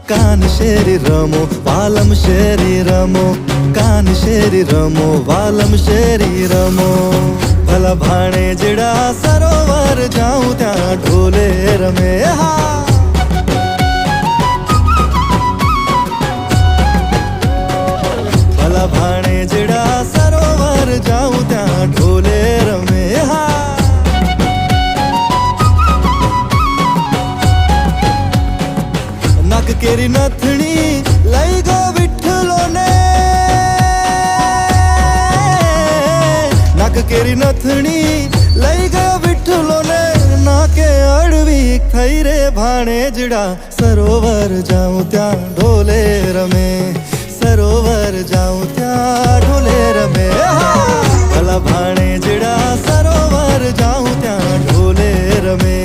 કાન શેરી રમો વાલમ શેરી રમો, કાન શેરી રમો વાલમ શેરી રમો. ભલા ભાણેજડા સરોવર જાઉં ત્યાં ઢોલે રમે. હા ભલા ભાણેજડા સરોવર જાઉં ત્યાં ઢોલે રમે. હા નક કેરી નથણી લઈ ગો વિઠ્ઠલો ને, નક કેરી નથણી લઈ ગયો વિઠ્ઠલો ને. નાકે અડવી થઈ રે ભાણેજડા સરોવર જાઉં ત્યાં ઢોલે રમે, સરોવર જાઉં ત્યાં ઢોલે રમે. ભલા ભાણેજડા સરોવર જાઉં ત્યાં ઢોલે રમે.